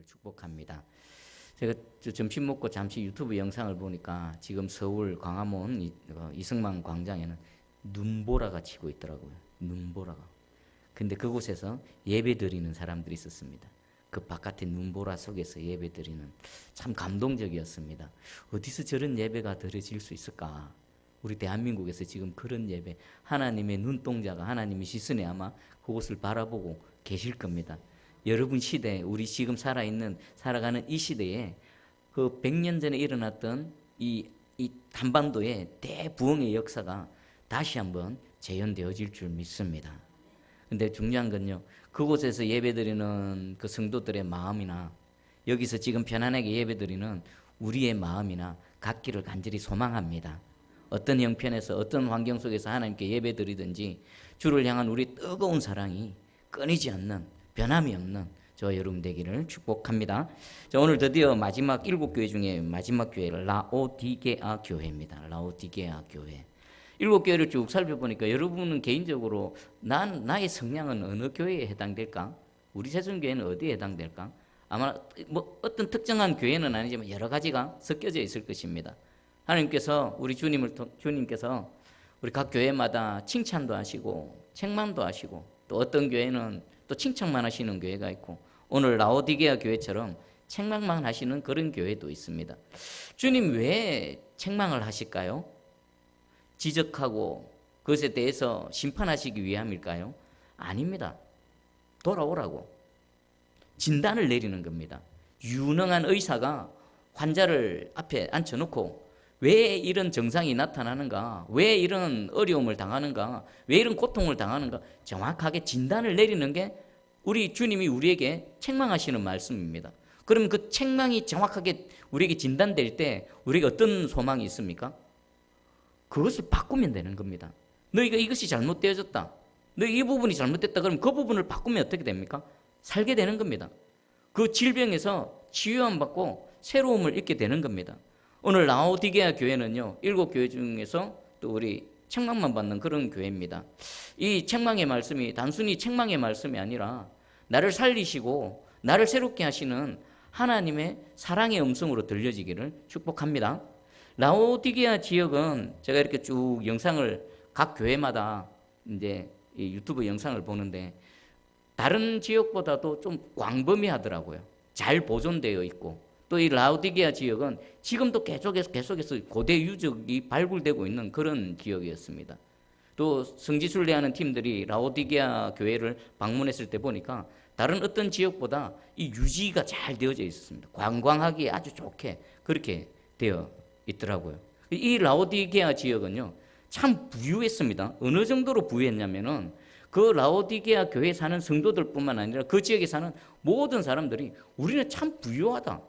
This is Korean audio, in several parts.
축복합니다. 제가 점심 먹고 잠시 유튜브 영상을 보니까 지금 서울 광화문 이승만 광장에는 눈보라가 치고 있더라고요. 눈보라가. 근데 그곳에서 예배 드리는 사람들이 있었습니다. 그 바깥에 눈보라 속에서 예배 드리는, 참 감동적이었습니다. 어디서 저런 예배가 드려질 수 있을까? 우리 대한민국에서 지금 그런 예배, 하나님의 눈동자가, 하나님의 시선에 아마 그곳을 바라보고 계실 겁니다. 여러분 시대, 우리 지금 살아가는 이 시대에 그 100년 전에 일어났던 이 한반도의 대부흥의 역사가 다시 한번 재현되어질 줄 믿습니다. 근데 중요한 건요, 그곳에서 예배드리는 그 성도들의 마음이나 여기서 지금 편안하게 예배드리는 우리의 마음이나 같기를 간절히 소망합니다. 어떤 형편에서 어떤 환경 속에서 하나님께 예배드리든지 주를 향한 우리 뜨거운 사랑이 끊이지 않는, 변함이 없는 저와 여러분 되기를 축복합니다. 자, 오늘 드디어 마지막 7교회 중에 마지막 교회가 라오디게아 교회입니다. 라오디게아 교회. 7교회를 쭉 살펴보니까 여러분은 개인적으로 나의 성향은 어느 교회에 해당될까? 우리 새순교회는 어디에 해당될까? 아마 뭐 어떤 특정한 교회는 아니지만 여러 가지가 섞여져 있을 것입니다. 하나님께서 주님께서 우리 각 교회마다 칭찬도 하시고 책망도 하시고, 또 어떤 교회는 또 칭찬만 하시는 교회가 있고, 오늘 라오디게아 교회처럼 책망만 하시는 그런 교회도 있습니다. 주님 왜 책망을 하실까요? 지적하고 그것에 대해서 심판하시기 위함일까요? 아닙니다. 돌아오라고 진단을 내리는 겁니다. 유능한 의사가 환자를 앞에 앉혀놓고 왜 이런 증상이 나타나는가, 왜 이런 어려움을 당하는가, 왜 이런 고통을 당하는가 정확하게 진단을 내리는 게 우리 주님이 우리에게 책망하시는 말씀입니다. 그럼 그 책망이 정확하게 우리에게 진단될 때 우리에게 어떤 소망이 있습니까? 그것을 바꾸면 되는 겁니다. 너희가 이것이 잘못되어졌다, 너희 이 부분이 잘못됐다, 그럼 그 부분을 바꾸면 어떻게 됩니까? 살게 되는 겁니다. 그 질병에서 치유함 받고 새로움을 잊게 되는 겁니다. 오늘 라오디게아 교회는요, 7교회 중에서 또 우리 책망만 받는 그런 교회입니다. 이 책망의 말씀이 단순히 책망의 말씀이 아니라 나를 살리시고 나를 새롭게 하시는 하나님의 사랑의 음성으로 들려지기를 축복합니다. 라오디게아 지역은 제가 이렇게 쭉 영상을 각 교회마다 이제 이 유튜브 영상을 보는데 다른 지역보다도 좀 광범위하더라고요. 잘 보존되어 있고, 또 이 라오디게아 지역은 지금도 계속해서 고대 유적이 발굴되고 있는 그런 지역이었습니다. 또 성지순례하는 팀들이 라오디게아 교회를 방문했을 때 보니까 다른 어떤 지역보다 이 유지가 잘 되어져 있었습니다. 관광하기에 아주 좋게 그렇게 되어 있더라고요. 이 라오디게아 지역은요, 참 부유했습니다. 어느 정도로 부유했냐면은 그 라오디게아 교회에 사는 성도들뿐만 아니라 그 지역에 사는 모든 사람들이 우리는 참 부유하다,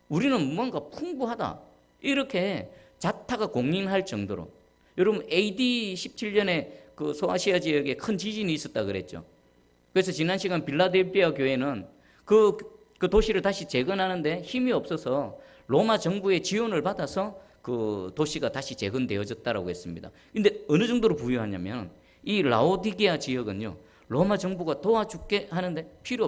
우리는 뭔가 풍부하다, 이렇게 자타가 공인할 정도로. 여러분 AD 17년에 그 소아시아 지역에 큰 지진이 있었다 그랬죠. 그래서 지난 시간 빌라델피아 교회는 그 도시를 다시 재건하는데 힘이 없어서 로마 정부의 지원을 받아서 그 도시가 다시 재건되어졌다라고 했습니다. 근데 어느 정도로 부유하냐면 이 라오디게아 지역은요, 로마 정부가 도와줄게 하는데 필요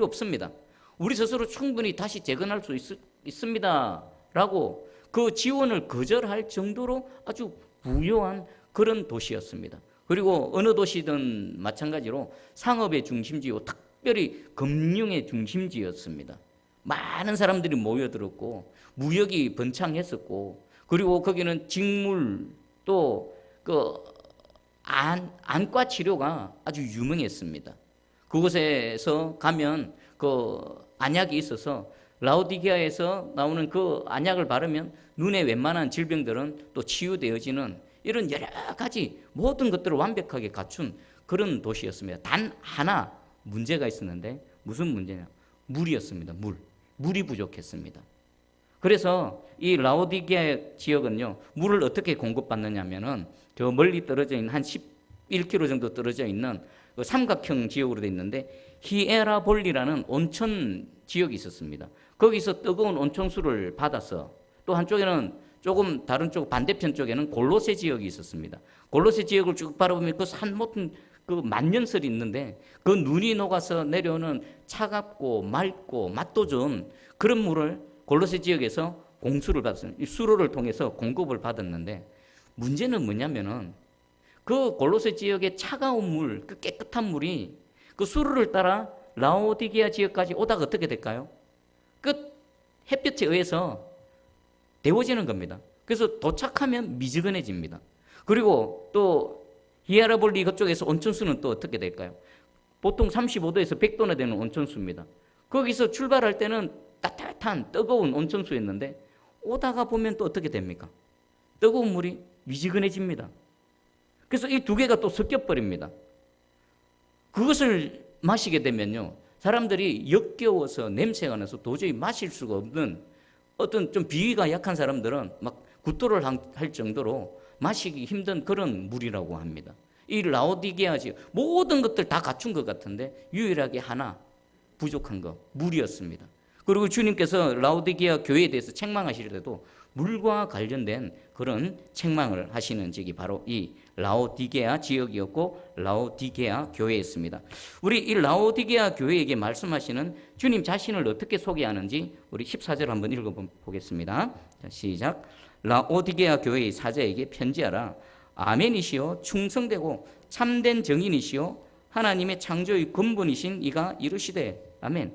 없습니다. 우리 스스로 충분히 다시 재건할 수 있습니다 라고 그 지원을 거절할 정도로 아주 부유한 그런 도시였습니다. 그리고 어느 도시든 마찬가지로 상업의 중심지요, 특별히 금융의 중심지였습니다. 많은 사람들이 모여들었고 무역이 번창했었고, 그리고 거기는 직물, 또 안과 치료가 아주 유명했습니다. 그곳에서 가면 그 안약이 있어서 라오디게아에서 나오는 그 안약을 바르면 눈에 웬만한 질병들은 또 치유되어지는 이런 여러 가지 모든 것들을 완벽하게 갖춘 그런 도시였습니다. 단 하나 문제가 있었는데, 무슨 문제냐? 물이었습니다. 물이 부족했습니다. 그래서 이 라오디게아 지역은요, 물을 어떻게 공급받느냐면은 저 멀리 떨어져 있는 한 11km 정도 떨어져 있는 그 삼각형 지역으로 되어 있는데 히에라볼리라는 온천 지역이 있었습니다. 거기서 뜨거운 온천수를 받아서, 또 한쪽에는 조금 다른 쪽 반대편 쪽에는 골로새 지역이 있었습니다. 골로새 지역을 쭉 바라보면 그 산 모든 그 만년설이 있는데 그 눈이 녹아서 내려오는 차갑고 맑고 맛도 좋은 그런 물을 골로새 지역에서 공수를 받았어요. 이 수로를 통해서 공급을 받았는데 문제는 뭐냐면은 그 골로새 지역의 차가운 물, 그 깨끗한 물이 그 수로를 따라 라오디게아 지역까지 오다가 어떻게 될까요? 그 햇볕에 의해서 데워지는 겁니다. 그래서 도착하면 미지근해집니다. 그리고 또 히에라볼리 그쪽에서 온천수는 또 어떻게 될까요? 보통 35도에서 100도나 되는 온천수입니다. 거기서 출발할 때는 따뜻한 뜨거운 온천수였는데 오다가 보면 또 어떻게 됩니까? 뜨거운 물이 미지근해집니다. 그래서 이 두 개가 또 섞여버립니다. 그것을 마시게 되면요, 사람들이 역겨워서 냄새가 나서 도저히 마실 수가 없는 어떤 좀 비위가 약한 사람들은 막 구토를 할 정도로 마시기 힘든 그런 물이라고 합니다. 이 라오디게아 지역 모든 것들 다 갖춘 것 같은데 유일하게 하나 부족한 거 물이었습니다. 그리고 주님께서 라오디게아 교회에 대해서 책망하실 때도 물과 관련된 그런 책망을 하시는 지역이 바로 이 라오디게아 지역이었고 라오디게아 교회였습니다. 우리 이 라오디게아 교회에게 말씀하시는 주님 자신을 어떻게 소개하는지 우리 14절 한번 읽어보겠습니다. 자, 시작. 라오디게아 교회의 사자에게 편지하라. 아멘이시요 충성되고 참된 정인이시요 하나님의 창조의 근본이신 이가 이르시되 아멘.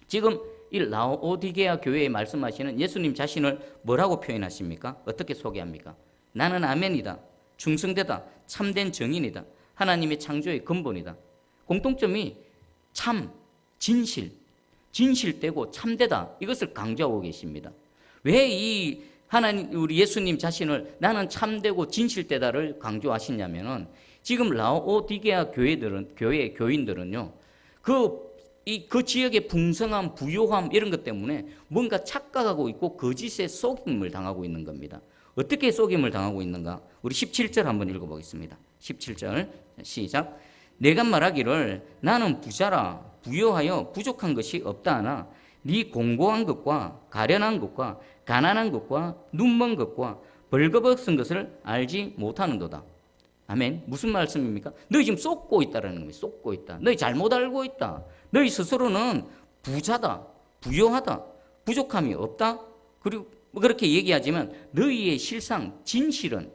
지금 이 라오디게아 교회에 말씀하시는 예수님 자신을 뭐라고 표현하십니까? 어떻게 소개합니까? 나는 아멘이다. 충성되다. 참된 정인이다. 하나님의 창조의 근본이다. 공통점이 참, 진실, 진실되고 참되다. 이것을 강조하고 계십니다. 왜 이 하나님 우리 예수님 자신을 나는 참되고 진실되다를 강조하시냐면은 지금 라오디게아 교인들은요 그 지역의 풍성함, 부요함 이런 것 때문에 뭔가 착각하고 있고 거짓에 속임을 당하고 있는 겁니다. 어떻게 속임을 당하고 있는가? 우리 17절 한번 읽어보겠습니다. 17절 시작. 내가 말하기를 나는 부자라 부요하여 부족한 것이 없다 하나 네 공고한 것과 가련한 것과 가난한 것과 눈먼 것과 벌거벗은 것을 알지 못하는도다. 아멘. 무슨 말씀입니까? 너희 지금 쏟고 있다라는 겁니다. 쏟고 있다. 너희 잘못 알고 있다. 너희 스스로는 부자다, 부요하다, 부족함이 없다. 그리고 그렇게 얘기하지만 너희의 실상, 진실은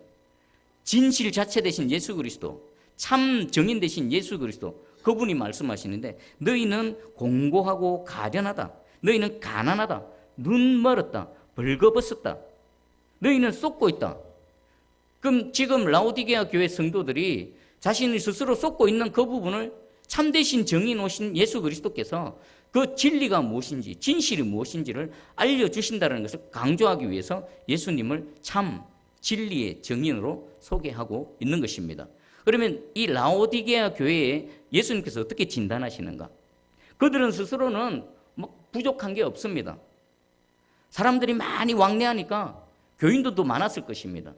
진실 자체 되신 예수 그리스도, 참 정인 되신 예수 그리스도 그분이 말씀하시는데 너희는 공고하고 가련하다. 너희는 가난하다. 눈 멀었다. 벌거벗었다. 너희는 쏟고 있다. 그럼 지금 라오디게아 교회 성도들이 자신이 스스로 쏟고 있는 그 부분을 참되신 정인 오신 예수 그리스도께서 그 진리가 무엇인지 진실이 무엇인지를 알려주신다는 것을 강조하기 위해서 예수님을 참 진리의 정인으로 소개하고 있는 것입니다. 그러면 이 라오디게아 교회에 예수님께서 어떻게 진단하시는가? 그들은 스스로는 부족한 게 없습니다. 사람들이 많이 왕래하니까 교인들도 많았을 것입니다.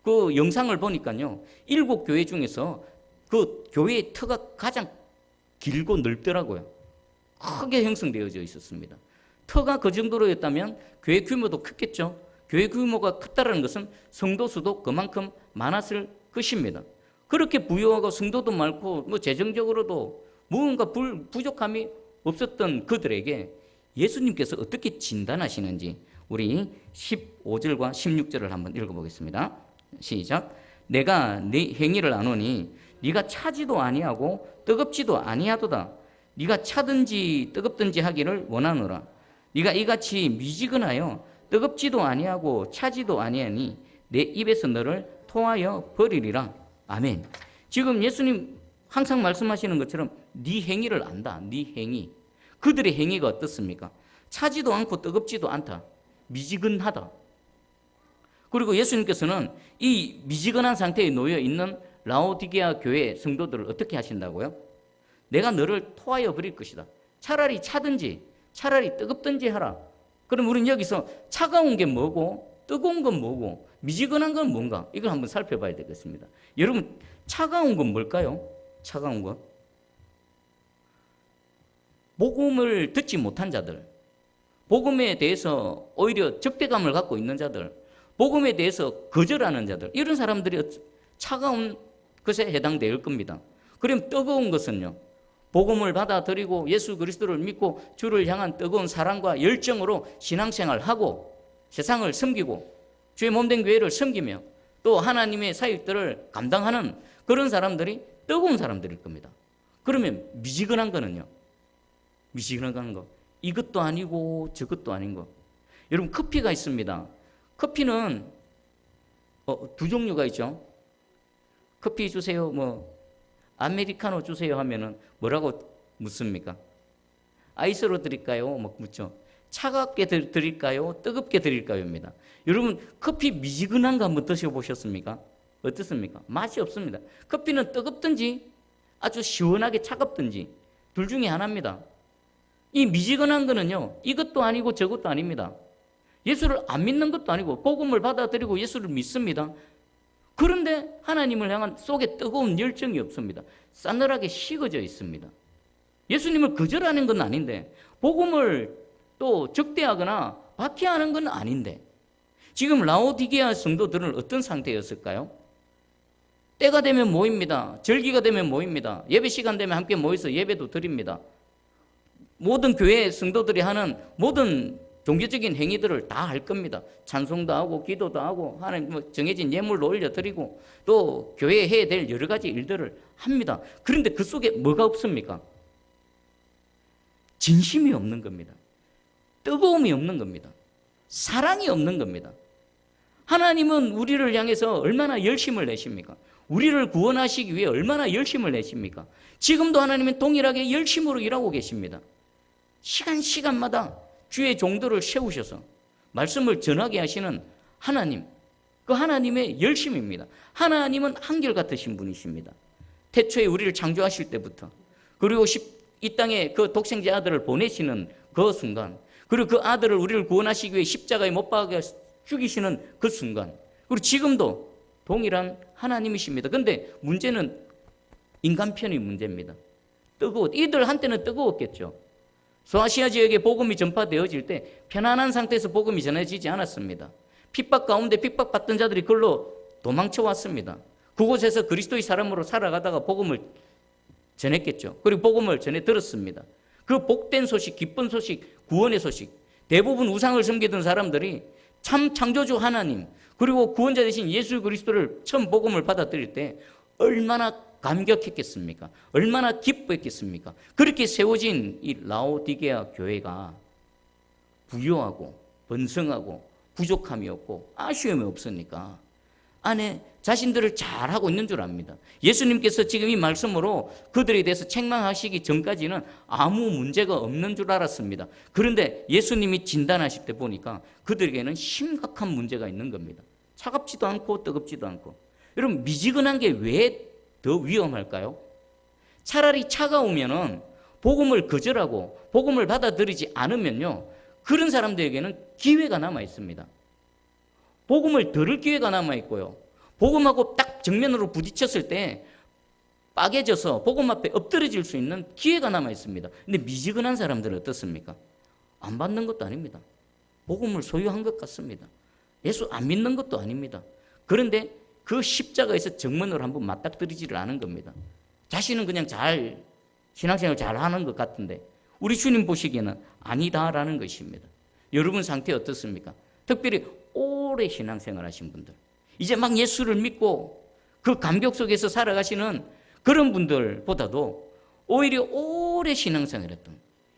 그 영상을 보니까요 7교회 중에서 그 교회의 터가 가장 길고 넓더라고요. 크게 형성되어져 있었습니다. 터가 그 정도로였다면 교회 규모도 컸겠죠. 교회 규모가 컸다는 것은 성도 수도 그만큼 많았을 것입니다. 그렇게 부유하고 성도도 많고 재정적으로도 무언가 부족함이 없었던 그들에게 예수님께서 어떻게 진단하시는지 우리 15절과 16절을 한번 읽어보겠습니다. 시작. 내가 네 행위를 아노니 네가 차지도 아니하고 뜨겁지도 아니하도다. 네가 차든지 뜨겁든지 하기를 원하노라. 네가 이같이 미지근하여 뜨겁지도 아니하고 차지도 아니하니 내 입에서 너를 토하여 버리리라. 아멘. 지금 예수님 항상 말씀하시는 것처럼 네 행위를 안다. 네 행위. 그들의 행위가 어떻습니까? 차지도 않고 뜨겁지도 않다. 미지근하다. 그리고 예수님께서는 이 미지근한 상태에 놓여 있는 라오디게아 교회 성도들을 어떻게 하신다고요? 내가 너를 토하여 버릴 것이다. 차라리 차든지 차라리 뜨겁든지 하라. 그럼 우리는 여기서 차가운 게 뭐고 뜨거운 건 뭐고 미지근한 건 뭔가 이걸 한번 살펴봐야 되겠습니다. 여러분 차가운 건 뭘까요? 차가운 건 복음을 듣지 못한 자들, 복음에 대해서 오히려 적대감을 갖고 있는 자들, 복음에 대해서 거절하는 자들, 이런 사람들이 차가운 것에 해당될 겁니다. 그럼 뜨거운 것은요, 복음을 받아들이고 예수 그리스도를 믿고 주를 향한 뜨거운 사랑과 열정으로 신앙생활하고 세상을 섬기고 주의 몸된 교회를 섬기며 또 하나님의 사역들을 감당하는 그런 사람들이 뜨거운 사람들일 겁니다. 그러면 미지근한 거는요, 미지근한 거, 이것도 아니고 저것도 아닌 거. 여러분, 커피가 있습니다. 커피는 두 종류가 있죠. 커피 주세요, 아메리카노 주세요 하면은 뭐라고 묻습니까? 아이스로 드릴까요? 묻죠. 차갑게 드릴까요? 뜨겁게 드릴까요?입니다. 여러분, 커피 미지근한 거 한번 드셔보셨습니까? 어떻습니까? 맛이 없습니다. 커피는 뜨겁든지 아주 시원하게 차갑든지 둘 중에 하나입니다. 이 미지근한 거는요, 이것도 아니고 저것도 아닙니다. 예수를 안 믿는 것도 아니고 복음을 받아들이고 예수를 믿습니다. 그런데 하나님을 향한 속에 뜨거운 열정이 없습니다. 싸늘하게 식어져 있습니다. 예수님을 거절하는 건 아닌데 복음을 또 적대하거나 박해하는 건 아닌데 지금 라오디게아 성도들은 어떤 상태였을까요? 때가 되면 모입니다. 절기가 되면 모입니다. 예배 시간 되면 함께 모여서 예배도 드립니다. 모든 교회 성도들이 하는 모든 종교적인 행위들을 다 할 겁니다. 찬송도 하고 기도도 하고 하나님 정해진 예물로 올려드리고 또 교회에 해야 될 여러 가지 일들을 합니다. 그런데 그 속에 뭐가 없습니까? 진심이 없는 겁니다. 뜨거움이 없는 겁니다. 사랑이 없는 겁니다. 하나님은 우리를 향해서 얼마나 열심을 내십니까? 우리를 구원하시기 위해 얼마나 열심을 내십니까? 지금도 하나님은 동일하게 열심으로 일하고 계십니다. 시간마다 주의 종들을 세우셔서 말씀을 전하게 하시는 하나님, 그 하나님의 열심입니다. 하나님은 한결같으신 분이십니다. 태초에 우리를 창조하실 때부터 그리고 이 땅에 그 독생자 아들을 보내시는 그 순간, 그리고 그 아들을 우리를 구원하시기 위해 십자가에 못 박아 죽이시는 그 순간, 그리고 지금도 동일한 하나님이십니다. 그런데 문제는 인간 편의 문제입니다. 이들 한때는 뜨거웠겠죠. 소아시아 지역에 복음이 전파되어질 때 편안한 상태에서 복음이 전해지지 않았습니다. 핍박 가운데 핍박받던 자들이 그걸로 도망쳐 왔습니다. 그곳에서 그리스도의 사람으로 살아가다가 복음을 전했겠죠. 그리고 복음을 전해 들었습니다. 그 복된 소식, 기쁜 소식, 구원의 소식, 대부분 우상을 섬기던 사람들이 참 창조주 하나님 그리고 구원자 되신 예수 그리스도를 처음 복음을 받아들일 때 얼마나 감격했겠습니까? 얼마나 기뻐했겠습니까? 그렇게 세워진 이 라오디게아 교회가 부요하고 번성하고 부족함이 없고 아쉬움이 없으니까 안에 자신들을 잘하고 있는 줄 압니다. 예수님께서 지금 이 말씀으로 그들에 대해서 책망하시기 전까지는 아무 문제가 없는 줄 알았습니다. 그런데 예수님이 진단하실 때 보니까 그들에게는 심각한 문제가 있는 겁니다. 차갑지도 않고 뜨겁지도 않고. 여러분, 미지근한 게 왜 더 위험할까요? 차라리 차가우면은 복음을 거절하고 복음을 받아들이지 않으면요, 그런 사람들에게는 기회가 남아 있습니다. 복음을 들을 기회가 남아 있고요, 복음하고 딱 정면으로 부딪혔을 때 빠개져서 복음 앞에 엎드려질 수 있는 기회가 남아 있습니다. 근데 미지근한 사람들은 어떻습니까? 안 받는 것도 아닙니다. 복음을 소유한 것 같습니다. 예수 안 믿는 것도 아닙니다. 그런데 그 십자가에서 정면으로 한번 맞닥뜨리지를 않은 겁니다. 자신은 그냥 신앙생활 잘 하는 것 같은데 우리 주님 보시기에는 아니다라는 것입니다. 여러분 상태 어떻습니까? 특별히 오래 신앙생활 하신 분들, 이제 막 예수를 믿고 그 감격 속에서 살아가시는 그런 분들보다도 오히려 오래 신앙생활 했던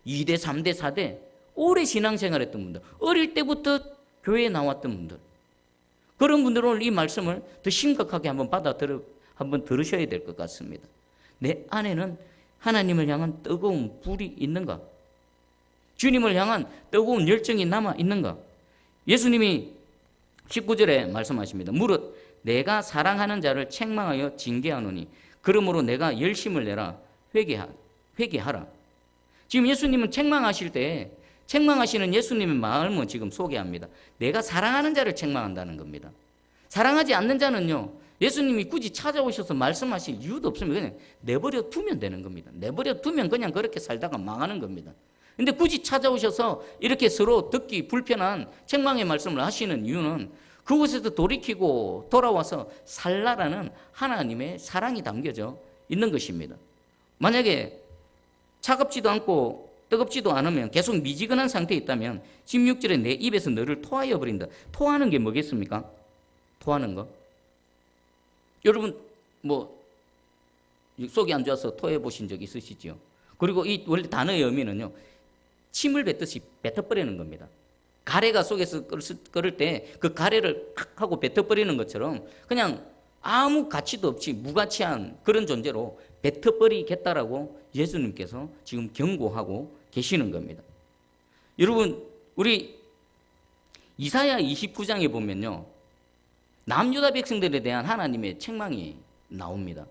2대, 3대, 4대 오래 신앙생활 했던 분들, 어릴 때부터 교회에 나왔던 분들, 그런 분들은 오늘 이 말씀을 더 심각하게 한번 들으셔야 될 것 같습니다. 내 안에는 하나님을 향한 뜨거운 불이 있는가? 주님을 향한 뜨거운 열정이 남아 있는가? 예수님이 19절에 말씀하십니다. 무릇 내가 사랑하는 자를 책망하여 징계하노니 그러므로 내가 열심을 내라 회개하라. 지금 예수님은 책망하실 때 책망하시는 예수님의 마음을 지금 소개합니다. 내가 사랑하는 자를 책망한다는 겁니다. 사랑하지 않는 자는요, 예수님이 굳이 찾아오셔서 말씀하실 이유도 없습니다. 그냥 내버려 두면 되는 겁니다. 내버려 두면 그냥 그렇게 살다가 망하는 겁니다. 근데 굳이 찾아오셔서 이렇게 서로 듣기 불편한 책망의 말씀을 하시는 이유는 그곳에서 돌이키고 돌아와서 살라라는 하나님의 사랑이 담겨져 있는 것입니다. 만약에 차갑지도 않고 뜨겁지도 않으면 계속 미지근한 상태에 있다면 16절에 내 입에서 너를 토하여 버린다. 토하는 게 뭐겠습니까? 토하는 거. 여러분 뭐 속이 안 좋아서 토해 보신 적 있으시죠? 그리고 이 원래 단어의 의미는요, 침을 뱉듯이 뱉어버리는 겁니다. 가래가 속에서 끓을 때 그 가래를 탁 하고 뱉어버리는 것처럼 그냥 아무 가치도 없이 무가치한 그런 존재로 뱉어버리겠다라고 예수님께서 지금 경고하고 계시는 겁니다. 여러분 우리 이사야 29장에 보면요, 남유다 백성들에 대한 하나님의 책망이 나옵니다.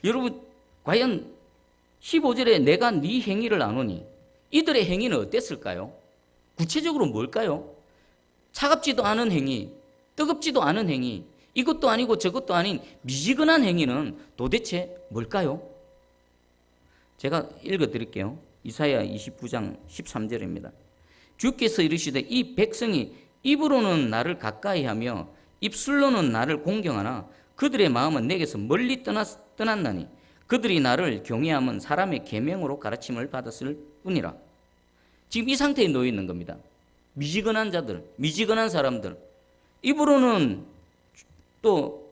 여러분 과연 15절에 내가 네 행위를 아노니, 이들의 행위는 어땠을까요? 구체적으로 뭘까요? 차갑지도 않은 행위, 뜨겁지도 않은 행위, 이것도 아니고 저것도 아닌 미지근한 행위는 도대체 뭘까요? 제가 읽어드릴게요. 이사야 29장 13절입니다. 주께서 이르시되 이 백성이 입으로는 나를 가까이하며 입술로는 나를 공경하나 그들의 마음은 내게서 멀리 떠났나니 그들이 나를 경외함은 사람의 계명으로 가르침을 받았을 뿐이라. 지금 이 상태에 놓여 있는 겁니다. 미지근한 자들, 미지근한 사람들, 입으로는 또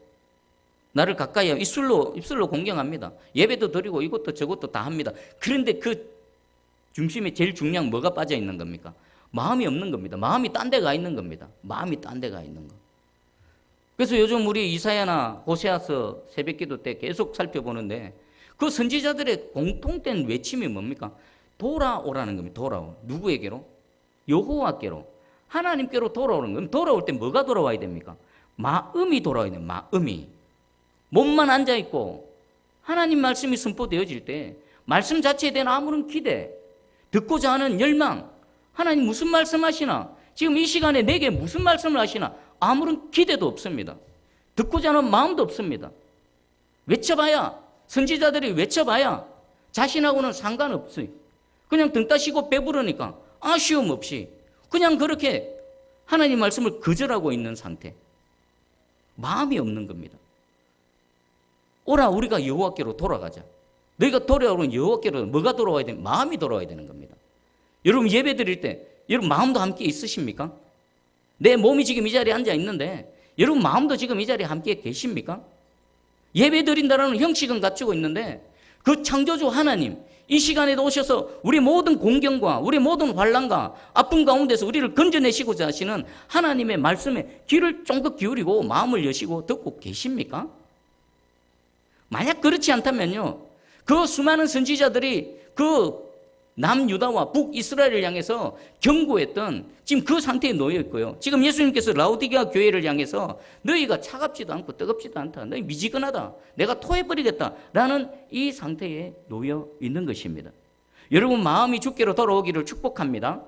나를 가까이 하고 입술로 공경합니다. 예배도 드리고 이것도 저것도 다 합니다. 그런데 그 중심에 제일 중요한 뭐가 빠져 있는 겁니까? 마음이 없는 겁니다. 마음이 딴 데 가 있는 겁니다. 마음이 딴 데 가 있는 거. 그래서 요즘 우리 이사야나 호세아서 새벽기도 때 계속 살펴보는데 그 선지자들의 공통된 외침이 뭡니까? 돌아오라는 겁니다. 돌아오. 누구에게로? 여호와께로. 하나님께로 돌아오는 겁니다. 돌아올 때 뭐가 돌아와야 됩니까? 마음이 돌아와야 돼요. 마음이. 몸만 앉아있고 하나님 말씀이 선포되어질 때 말씀 자체에 대한 아무런 기대, 듣고자 하는 열망, 하나님 무슨 말씀하시나, 지금 이 시간에 내게 무슨 말씀을 하시나 아무런 기대도 없습니다. 듣고자 하는 마음도 없습니다. 외쳐봐야, 선지자들이 외쳐봐야 자신하고는 상관없어요. 그냥 등 따시고 배부르니까 아쉬움 없이 그냥 그렇게 하나님 말씀을 거절하고 있는 상태. 마음이 없는 겁니다. 오라 우리가 여호와께로 돌아가자. 너희가 돌아오면 여호와께로 뭐가 돌아와야 되는? 마음이 돌아와야 되는 겁니다. 여러분 예배 드릴 때 여러분 마음도 함께 있으십니까? 내 몸이 지금 이 자리에 앉아 있는데 여러분 마음도 지금 이 자리에 함께 계십니까? 예배 드린다라는 형식은 갖추고 있는데 그 창조주 하나님 이 시간에도 오셔서 우리 모든 공경과 우리 모든 환난과 아픔 가운데서 우리를 건져내시고자 하시는 하나님의 말씀에 귀를 쫑긋 기울이고 마음을 여시고 듣고 계십니까? 만약 그렇지 않다면요, 그 수많은 선지자들이 그 남유다와 북이스라엘을 향해서 경고했던 지금 그 상태에 놓여 있고요. 지금 예수님께서 라오디게아 교회를 향해서 너희가 차갑지도 않고 뜨겁지도 않다. 너희 미지근하다. 내가 토해버리겠다라는 이 상태에 놓여 있는 것입니다. 여러분 마음이 주께로 돌아오기를 축복합니다.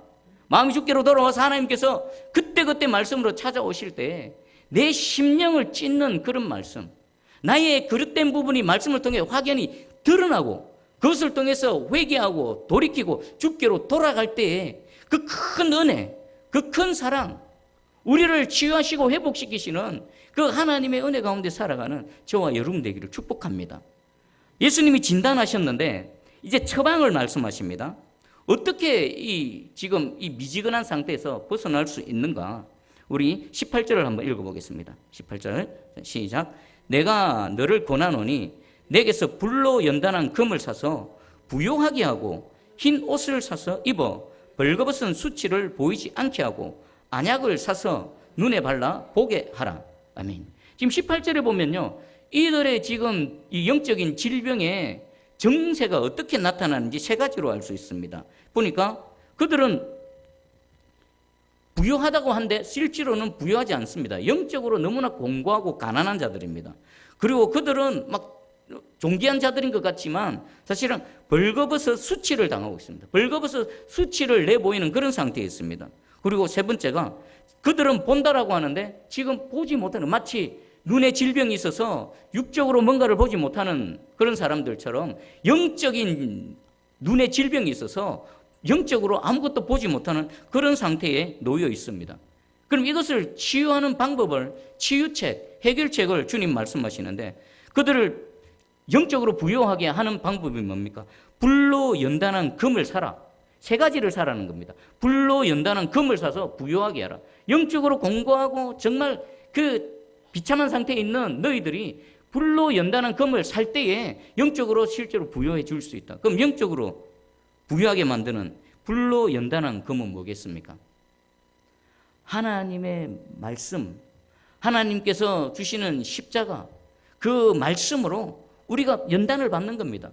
마음이 주께로 돌아와서 하나님께서 그때그때 말씀으로 찾아오실 때 내 심령을 찢는 그런 말씀, 나의 그릇된 부분이 말씀을 통해 확연히 드러나고 그것을 통해서 회개하고 돌이키고 주께로 돌아갈 때에 그 큰 은혜, 그 큰 사랑, 우리를 치유하시고 회복시키시는 그 하나님의 은혜 가운데 살아가는 저와 여러분 되기를 축복합니다. 예수님이 진단하셨는데 이제 처방을 말씀하십니다. 어떻게 지금 이 미지근한 상태에서 벗어날 수 있는가? 우리 18절을 한번 읽어보겠습니다. 18절 시작. 내가 너를 권하노니 내게서 불로 연단한 금을 사서 부요하게 하고 흰 옷을 사서 입어 벌거벗은 수치를 보이지 않게 하고 안약을 사서 눈에 발라 보게 하라. 아멘. 지금 18절에 보면요, 이들의 지금 이 영적인 질병의 정세가 어떻게 나타나는지 세 가지로 알 수 있습니다. 보니까 그들은 부유하다고 한데 실제로는 부유하지 않습니다. 영적으로 너무나 공고하고 가난한 자들입니다. 그리고 그들은 막 존귀한 자들인 것 같지만 사실은 벌거벗어 수치를 당하고 있습니다. 벌거벗어 수치를 내보이는 그런 상태에 있습니다. 그리고 세 번째가 그들은 본다라고 하는데 지금 보지 못하는, 마치 눈에 질병이 있어서 육적으로 뭔가를 보지 못하는 그런 사람들처럼 영적인 눈에 질병이 있어서 영적으로 아무것도 보지 못하는 그런 상태에 놓여 있습니다. 그럼 이것을 치유하는 방법을, 치유책, 해결책을 주님 말씀하시는데 그들을 영적으로 부유하게 하는 방법이 뭡니까? 불로 연단한 금을 사라. 세 가지를 사라는 겁니다. 불로 연단한 금을 사서 부유하게 하라. 영적으로 공부하고 정말 그 비참한 상태에 있는 너희들이 불로 연단한 금을 살 때에 영적으로 실제로 부유해 줄 수 있다. 그럼 영적으로 부유하게 만드는 불로 연단한 금은 뭐겠습니까? 하나님의 말씀, 하나님께서 주시는 십자가, 그 말씀으로 우리가 연단을 받는 겁니다.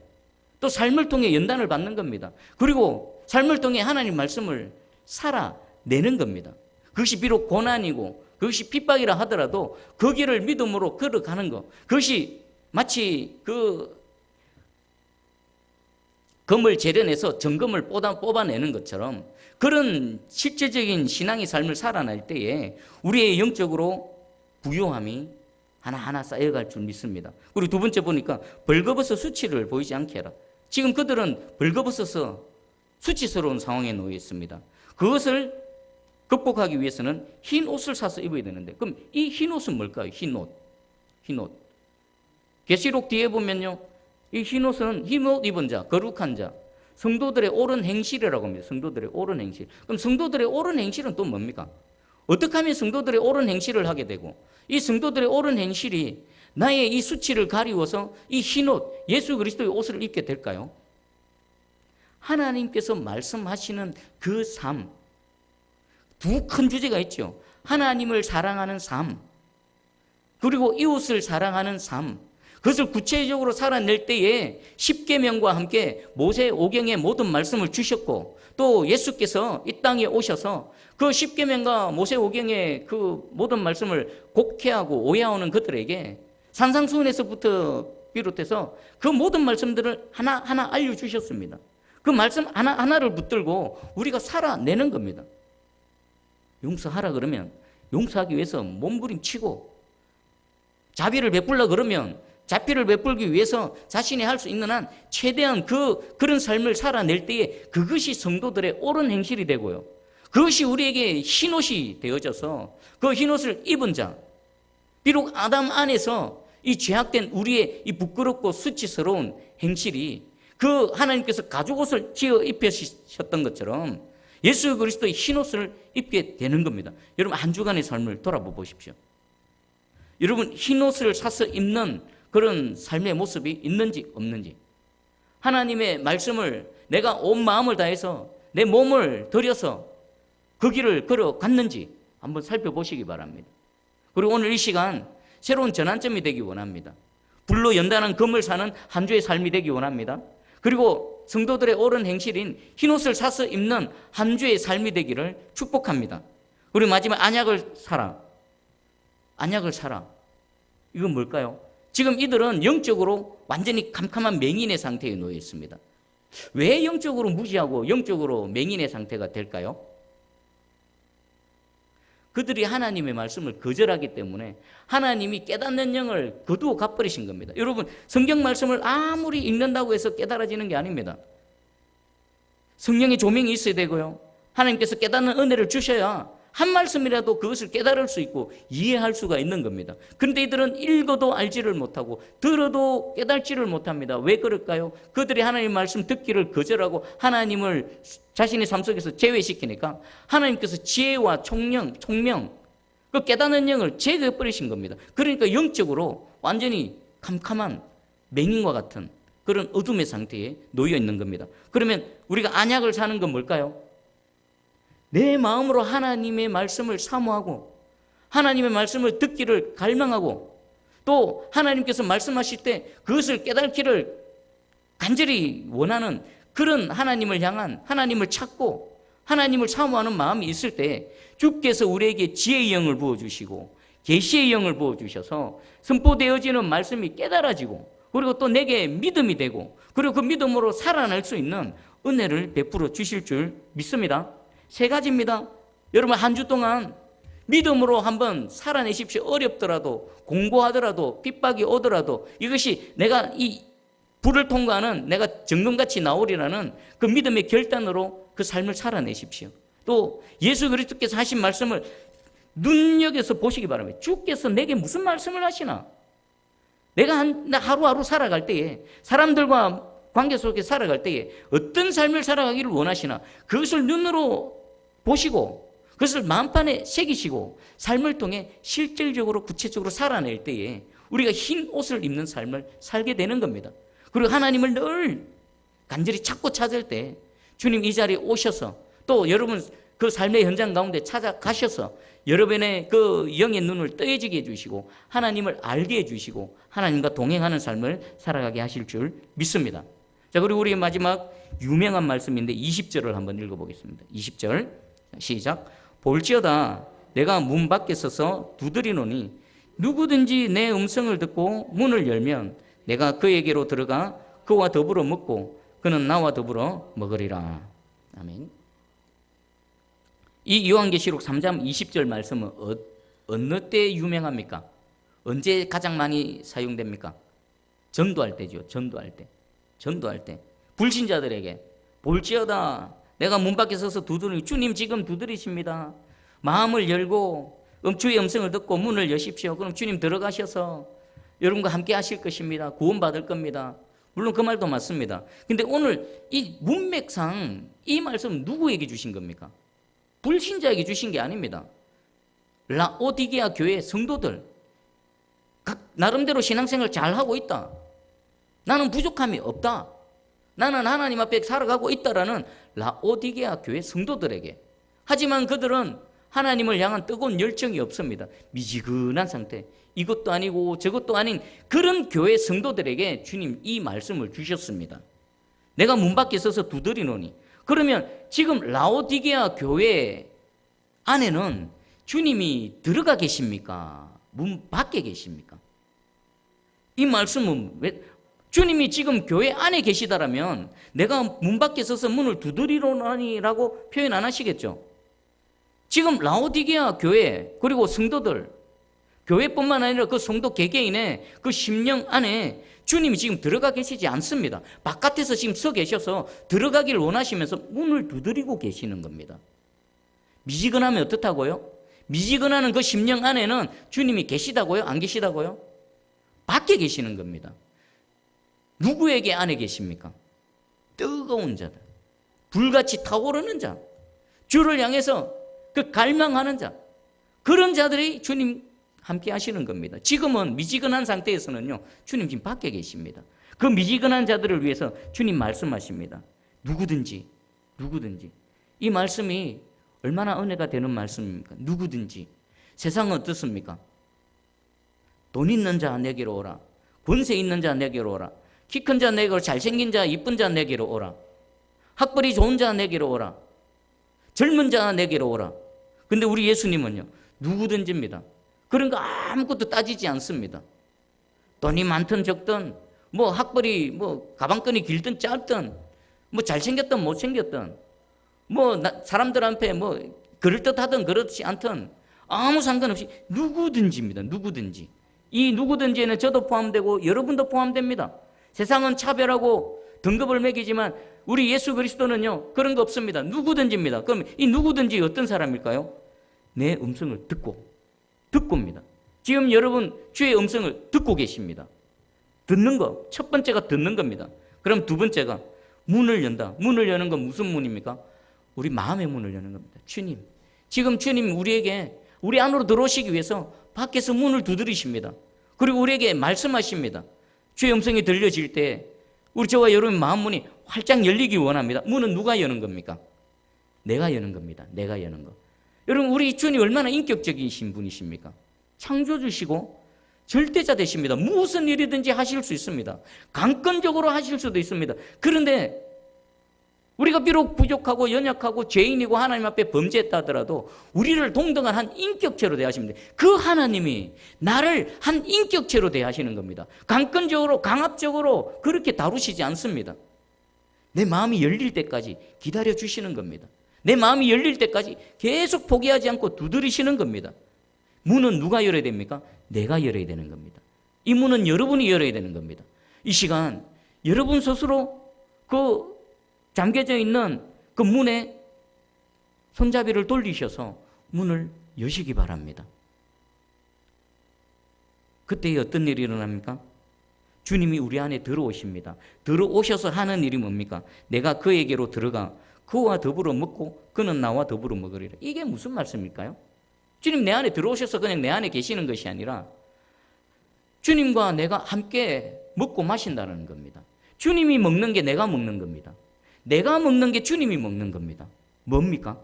또 삶을 통해 연단을 받는 겁니다. 그리고 삶을 통해 하나님 말씀을 살아내는 겁니다. 그것이 비록 고난이고 그것이 핍박이라 하더라도 그 길을 믿음으로 걸어가는 것, 그것이 마치 그 금을 재련해서 정금을 뽑아내는 것처럼 그런 실제적인 신앙의 삶을 살아낼 때에 우리의 영적으로 부유함이 하나하나 쌓여갈 줄 믿습니다. 그리고 두 번째 보니까 벌거벗어 수치를 보이지 않게 해라. 지금 그들은 벌거벗어서 수치스러운 상황에 놓여 있습니다. 그것을 극복하기 위해서는 흰 옷을 사서 입어야 되는데, 그럼 이 흰 옷은 뭘까요? 흰 옷. 계시록 뒤에 보면요, 이 흰 옷은 흰 옷 입은 자, 거룩한 자, 성도들의 옳은 행실이라고 합니다. 성도들의 옳은 행실. 그럼 성도들의 옳은 행실은 또 뭡니까? 어떻게 하면 성도들의 옳은 행실을 하게 되고, 이 성도들의 옳은 행실이 나의 이 수치를 가리워서 이 흰 옷, 예수 그리스도의 옷을 입게 될까요? 하나님께서 말씀하시는 그 삶, 두 큰 주제가 있죠. 하나님을 사랑하는 삶, 그리고 이웃을 사랑하는 삶. 그것을 구체적으로 살아낼 때에 십계명과 함께 모세 오경의 모든 말씀을 주셨고, 또 예수께서 이 땅에 오셔서 그 십계명과 모세 오경의 그 모든 말씀을 곡해하고 오해하는 그들에게 산상수훈에서부터 비롯해서 그 모든 말씀들을 하나하나 알려주셨습니다. 그 말씀 하나하나를 붙들고 우리가 살아내는 겁니다. 용서하라 그러면 용서하기 위해서 몸부림치고, 자비를 베풀라 그러면 자비를 베풀기 위해서 자신이 할 수 있는 한 최대한 그런 삶을 살아낼 때에 그것이 성도들의 옳은 행실이 되고요. 그것이 우리에게 흰옷이 되어져서 그 흰옷을 입은 자, 비록 아담 안에서 이 죄악된 우리의 이 부끄럽고 수치스러운 행실이 그 하나님께서 가죽옷을 지어 입히셨던 것처럼 예수 그리스도의 흰옷을 입게 되는 겁니다. 여러분, 한 주간의 삶을 돌아보 보십시오. 여러분, 흰옷을 사서 입는 그런 삶의 모습이 있는지 없는지, 하나님의 말씀을 내가 온 마음을 다해서 내 몸을 들여서 그 길을 걸어갔는지 한번 살펴보시기 바랍니다. 그리고 오늘 이 시간 새로운 전환점이 되기 원합니다. 불로 연단한 금을 사는 한 주의 삶이 되기 원합니다. 그리고 성도들의 옳은 행실인 흰옷을 사서 입는 한 주의 삶이 되기를 축복합니다. 그리고 마지막 안약을 사라. 안약을 사라. 이건 뭘까요? 지금 이들은 영적으로 완전히 캄캄한 맹인의 상태에 놓여 있습니다. 왜 영적으로 무지하고 영적으로 맹인의 상태가 될까요? 그들이 하나님의 말씀을 거절하기 때문에 하나님이 깨닫는 영을 거두어 가버리신 겁니다. 여러분, 성경 말씀을 아무리 읽는다고 해서 깨달아지는 게 아닙니다. 성령의 조명이 있어야 되고요, 하나님께서 깨닫는 은혜를 주셔야 한 말씀이라도 그것을 깨달을 수 있고 이해할 수가 있는 겁니다. 그런데 이들은 읽어도 알지를 못하고 들어도 깨달지를 못합니다. 왜 그럴까요? 그들이 하나님 말씀 듣기를 거절하고 하나님을 자신의 삶 속에서 제외시키니까 하나님께서 지혜와 총명, 그 깨닫는 영을 제거해버리신 겁니다. 그러니까 영적으로 완전히 캄캄한 맹인과 같은 그런 어둠의 상태에 놓여 있는 겁니다. 그러면 우리가 안약을 사는 건 뭘까요? 내 마음으로 하나님의 말씀을 사모하고 하나님의 말씀을 듣기를 갈망하고, 또 하나님께서 말씀하실 때 그것을 깨닫기를 간절히 원하는 그런 하나님을 향한, 하나님을 찾고 하나님을 사모하는 마음이 있을 때 주께서 우리에게 지혜의 영을 부어주시고 계시의 영을 부어주셔서 선포되어지는 말씀이 깨달아지고, 그리고 또 내게 믿음이 되고, 그리고 그 믿음으로 살아날 수 있는 은혜를 베풀어 주실 줄 믿습니다. 세 가지입니다. 여러분, 한 주 동안 믿음으로 한번 살아내십시오. 어렵더라도, 공고하더라도, 핍박이 오더라도 이것이 내가 이 불을 통과하는 내가 정금같이 나오리라는 그 믿음의 결단으로 그 삶을 살아내십시오. 또 예수 그리스도께서 하신 말씀을 눈여겨서 보시기 바랍니다. 주께서 내게 무슨 말씀을 하시나? 내가 하루하루 살아갈 때에, 사람들과 관계 속에 살아갈 때에 어떤 삶을 살아가기를 원하시나 그것을 눈으로 보시고 그것을 마음판에 새기시고 삶을 통해 실질적으로 구체적으로 살아낼 때에 우리가 흰 옷을 입는 삶을 살게 되는 겁니다. 그리고 하나님을 늘 간절히 찾고 찾을 때 주님 이 자리에 오셔서 또 여러분 그 삶의 현장 가운데 찾아가셔서 여러분의 그 영의 눈을 떠해지게 해주시고 하나님을 알게 해주시고 하나님과 동행하는 삶을 살아가게 하실 줄 믿습니다. 자, 그리고 우리 마지막 유명한 말씀인데 20절을 한번 읽어보겠습니다. 20절 시작. 볼지어다 내가 문 밖에 서서 두드리노니 누구든지 내 음성을 듣고 문을 열면 내가 그에게로 들어가 그와 더불어 먹고 그는 나와 더불어 먹으리라. 아멘. 이 요한계시록 3장 20절 말씀은 어느 때 유명합니까? 언제 가장 많이 사용됩니까? 전도할 때죠. 전도할 때 불신자들에게 볼지어다 내가 문 밖에 서서 두드리니 주님 지금 두드리십니다. 마음을 열고 주의 음성을 듣고 문을 여십시오. 그럼 주님 들어가셔서 여러분과 함께 하실 것입니다. 구원받을 겁니다. 물론 그 말도 맞습니다. 근데 오늘 이 문맥상 이 말씀 누구에게 주신 겁니까? 불신자에게 주신 게 아닙니다. 라오디게아 교회 성도들 각 나름대로 신앙생활 잘하고 있다. 나는 부족함이 없다. 나는 하나님 앞에 살아가고 있다라는 라오디게아 교회 성도들에게. 하지만 그들은 하나님을 향한 뜨거운 열정이 없습니다. 미지근한 상태. 이것도 아니고 저것도 아닌 그런 교회 성도들에게 주님 이 말씀을 주셨습니다. 내가 문 밖에 서서 두드리노니. 그러면 지금 라오디게아 교회 안에는 주님이 들어가 계십니까? 문 밖에 계십니까? 이 말씀은 왜 주님이 지금 교회 안에 계시다라면 내가 문 밖에 서서 문을 두드리노니라고 표현 안 하시겠죠? 지금 라오디게아 교회 그리고 성도들 교회뿐만 아니라 그 성도 개개인의 그 심령 안에 주님이 지금 들어가 계시지 않습니다. 바깥에서 지금 서 계셔서 들어가기를 원하시면서 문을 두드리고 계시는 겁니다. 미지근하면 어떻다고요? 미지근하는 그 심령 안에는 주님이 계시다고요? 안 계시다고요? 밖에 계시는 겁니다. 누구에게 안에 계십니까? 뜨거운 자들, 불같이 타오르는 자, 주를 향해서 그 갈망하는 자, 그런 자들이 주님 함께 하시는 겁니다. 지금은 미지근한 상태에서는요, 주님 지금 밖에 계십니다. 그 미지근한 자들을 위해서 주님 말씀하십니다. 누구든지. 이 말씀이 얼마나 은혜가 되는 말씀입니까? 누구든지. 세상은 어떻습니까? 돈 있는 자 내게로 오라. 권세 있는 자 내게로 오라. 키 큰 자 내게로, 잘생긴 자, 이쁜 자 내게로 오라. 학벌이 좋은 자 내게로 오라. 젊은 자 내게로 오라. 근데 우리 예수님은요, 누구든지입니다. 그런 거 아무것도 따지지 않습니다. 돈이 많든 적든, 뭐 학벌이 뭐 가방끈이 길든 짧든, 뭐 잘생겼든 못생겼든, 뭐 사람들 앞에 뭐 그럴듯하든 그렇지 않든 아무 상관없이 누구든지입니다. 누구든지. 이 누구든지에는 저도 포함되고 여러분도 포함됩니다. 세상은 차별하고 등급을 매기지만 우리 예수 그리스도는요, 그런 거 없습니다. 누구든지입니다. 그럼 이 누구든지 어떤 사람일까요? 내 음성을 듣고입니다. 지금 여러분 주의 음성을 듣고 계십니다. 듣는 거, 첫 번째가 듣는 겁니다. 그럼 두 번째가 문을 연다. 문을 여는 건 무슨 문입니까? 우리 마음의 문을 여는 겁니다. 주님, 지금 주님 우리에게 우리 안으로 들어오시기 위해서 밖에서 문을 두드리십니다. 그리고 우리에게 말씀하십니다. 주의 음성이 들려질 때 우리 저와 여러분 마음 문이 활짝 열리기 원합니다. 문은 누가 여는 겁니까? 내가 여는 겁니다. 내가 여는 거. 여러분 우리 주님 얼마나 인격적이신 분이십니까? 창조주시고 절대자 되십니다. 무슨 일이든지 하실 수 있습니다. 강권적으로 하실 수도 있습니다. 그런데 우리가 비록 부족하고 연약하고 죄인이고 하나님 앞에 범죄했다 하더라도 우리를 동등한 한 인격체로 대하십니다. 그 하나님이 나를 한 인격체로 대하시는 겁니다. 강권적으로 강압적으로 그렇게 다루시지 않습니다. 내 마음이 열릴 때까지 기다려 주시는 겁니다. 내 마음이 열릴 때까지 계속 포기하지 않고 두드리시는 겁니다. 문은 누가 열어야 됩니까? 내가 열어야 되는 겁니다. 이 문은 여러분이 열어야 되는 겁니다. 이 시간 여러분 스스로 그 잠겨져 있는 그 문에 손잡이를 돌리셔서 문을 여시기 바랍니다. 그때 어떤 일이 일어납니까? 주님이 우리 안에 들어오십니다. 들어오셔서 하는 일이 뭡니까? 내가 그에게로 들어가 그와 더불어 먹고 그는 나와 더불어 먹으리라. 이게 무슨 말씀일까요? 주님 내 안에 들어오셔서 그냥 내 안에 계시는 것이 아니라 주님과 내가 함께 먹고 마신다는 겁니다. 주님이 먹는 게 내가 먹는 겁니다. 내가 먹는 게 주님이 먹는 겁니다. 뭡니까?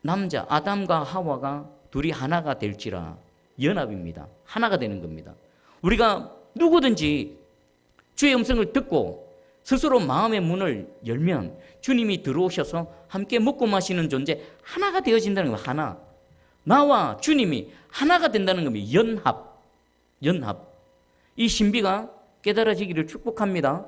남자 아담과 하와가 둘이 하나가 될지라 연합입니다. 하나가 되는 겁니다. 우리가 누구든지 주의 음성을 듣고 스스로 마음의 문을 열면 주님이 들어오셔서 함께 먹고 마시는 존재 하나가 되어진다는 겁니다. 하나. 나와 주님이 하나가 된다는 겁니다. 연합. 이 신비가 깨달아지기를 축복합니다.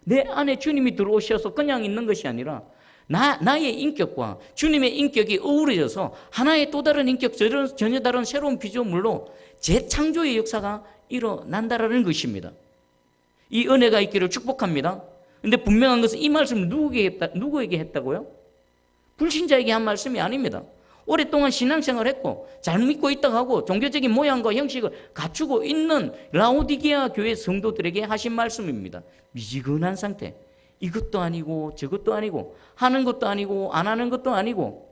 내 안에 주님이 들어오셔서 그냥 있는 것이 아니라 나의 인격과 주님의 인격이 어우러져서 하나의 또 다른 인격, 전혀 다른 새로운 피조물로 재창조의 역사가 일어난다라는 것입니다. 이 은혜가 있기를 축복합니다. 그런데 분명한 것은 이 말씀을 누구에게 했다고요? 불신자에게 한 말씀이 아닙니다. 오랫동안 신앙생활을 했고 잘 믿고 있다고 하고 종교적인 모양과 형식을 갖추고 있는 라오디게아 교회 성도들에게 하신 말씀입니다. 미지근한 상태. 이것도 아니고 저것도 아니고 하는 것도 아니고 안 하는 것도 아니고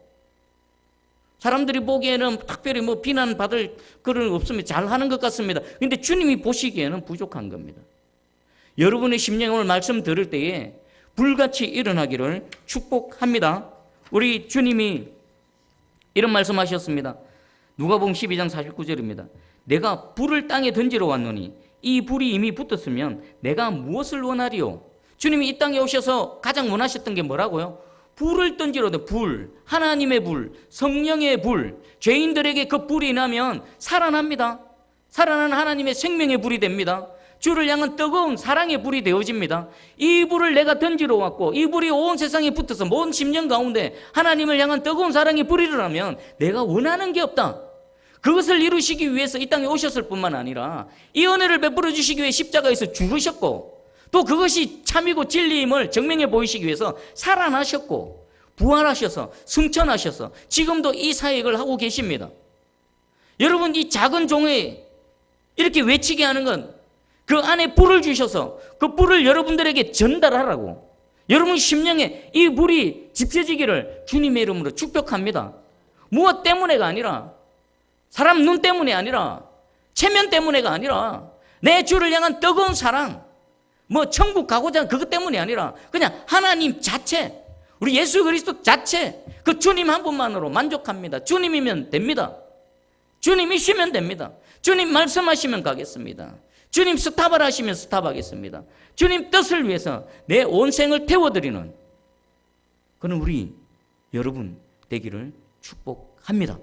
사람들이 보기에는 특별히 비난받을 그런 없으면 잘하는 것 같습니다. 그런데 주님이 보시기에는 부족한 겁니다. 여러분의 심령에 오늘 말씀 들을 때에 불같이 일어나기를 축복합니다. 우리 주님이 이런 말씀하셨습니다. 누가복음 12장 49절입니다. 내가 불을 땅에 던지러 왔노니 이 불이 이미 붙었으면 내가 무엇을 원하리요? 주님이 이 땅에 오셔서 가장 원하셨던 게 뭐라고요? 불을 던지러 왔다. 불, 하나님의 불, 성령의 불. 죄인들에게 그 불이 나면 살아납니다. 살아나는 하나님의 생명의 불이 됩니다. 주를 향한 뜨거운 사랑의 불이 되어집니다. 이 불을 내가 던지러 왔고 이 불이 온 세상에 붙어서 온 심령 가운데 하나님을 향한 뜨거운 사랑의 불이 일어나면 내가 원하는 게 없다. 그것을 이루시기 위해서 이 땅에 오셨을 뿐만 아니라 이 은혜를 베풀어 주시기 위해 십자가에서 죽으셨고 또 그것이 참이고 진리임을 증명해 보이시기 위해서 살아나셨고 부활하셔서 승천하셔서 지금도 이 사역을 하고 계십니다. 여러분 이 작은 종에 이렇게 외치게 하는 건 그 안에 불을 주셔서 그 불을 여러분들에게 전달하라고 여러분 심령에 이 불이 지펴지기를 주님의 이름으로 축복합니다. 무엇 때문에가 아니라 사람 눈 때문에 아니라 체면 때문에가 아니라 내 주를 향한 뜨거운 사랑 천국 가고자 하는 그것 때문이 아니라 그냥 하나님 자체 우리 예수 그리스도 자체 그 주님 한 분만으로 만족합니다. 주님이면 됩니다. 주님이시면 됩니다. 주님 말씀하시면 가겠습니다. 주님 스탑을 하시면 스탑하겠습니다. 주님 뜻을 위해서 내 온 생을 태워드리는 그는 우리 여러분 되기를 축복합니다.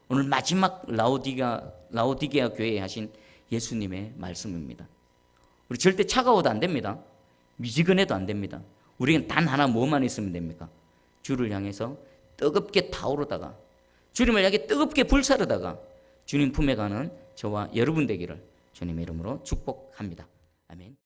오늘 마지막 라오디게아 교회에 하신 예수님의 말씀입니다. 우리 절대 차가워도 안 됩니다. 미지근해도 안 됩니다. 우리는 단 하나 뭐만 있으면 됩니까? 주를 향해서 뜨겁게 타오르다가 주님을 향해 뜨겁게 불사르다가 주님 품에 가는 저와 여러분 되기를 주님의 이름으로 축복합니다. 아멘.